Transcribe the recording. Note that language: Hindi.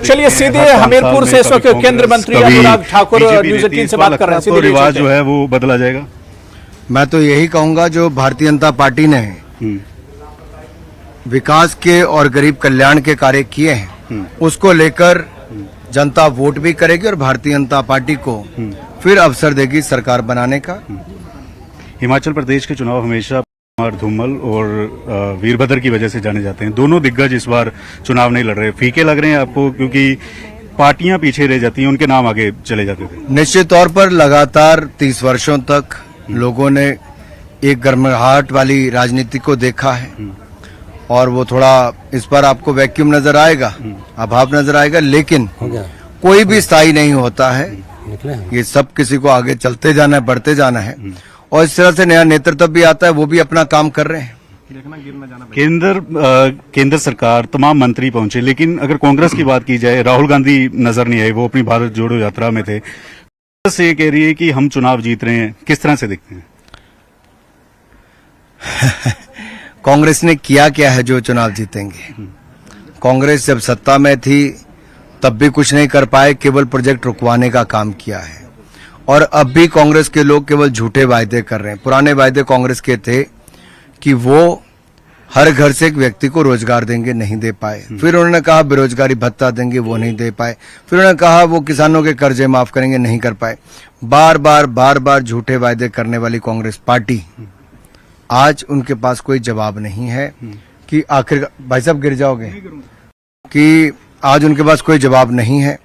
चलिए सीधे हमीरपुर से इस वक्त केंद्रीय मंत्री अनुराग ठाकुर न्यूज 18 से बात कर रहे हैं। तो रिवाज जो है वो बदला जाएगा। मैं तो यही कहूंगा, जो भारतीय जनता पार्टी ने विकास के और गरीब कल्याण के कार्य किए हैं उसको लेकर जनता वोट भी करेगी और भारतीय जनता पार्टी को फिर अवसर देगी सरकार बनाने का। हिमाचल प्रदेश के चुनाव हमेशा कुमार धूमल और वीरभद्र की वजह से जाने जाते हैं। दोनों दिग्गज इस बार चुनाव नहीं लड़ रहे। फीके लग रहे हैं आपको, क्योंकि पार्टियां पीछे रह जाती हैं, उनके नाम आगे चले जाते थे। निश्चित तौर पर लगातार 30 वर्षों तक लोगों ने एक गर्माहट वाली राजनीति को देखा है और वो थोड़ा इस पर आपको वैक्यूम नजर आएगा, अभाव नजर आएगा, लेकिन कोई भी स्थायी नहीं होता है। ये सब किसी को आगे चलते जाना है, बढ़ते जाना है और इस तरह से नया नेतृत्व भी आता है, वो भी अपना काम कर रहे हैं। केंद्र सरकार तमाम मंत्री पहुंचे, लेकिन अगर कांग्रेस की बात की जाए, राहुल गांधी नजर नहीं आए। वो अपनी भारत जोड़ो यात्रा में थे। कांग्रेस ये कह रही है कि हम चुनाव जीत रहे हैं। किस तरह से देखते हैं? कांग्रेस ने किया क्या है जो चुनाव जीतेंगे? कांग्रेस जब सत्ता में थी तब भी कुछ नहीं कर पाए, केवल प्रोजेक्ट रुकवाने का काम किया है। और अब भी कांग्रेस के लोग केवल झूठे वायदे कर रहे हैं। पुराने वायदे कांग्रेस के थे कि वो हर घर से एक व्यक्ति को रोजगार देंगे, नहीं दे पाए। फिर उन्होंने कहा बेरोजगारी भत्ता देंगे, वो नहीं दे पाए। फिर उन्होंने कहा वो किसानों के कर्जे माफ करेंगे, नहीं कर पाए। बार बार झूठे वायदे करने वाली कांग्रेस पार्टी आज उनके पास कोई जवाब नहीं है कि आखिर भाई साहब गिर जाओगे, कि आज उनके पास कोई जवाब नहीं है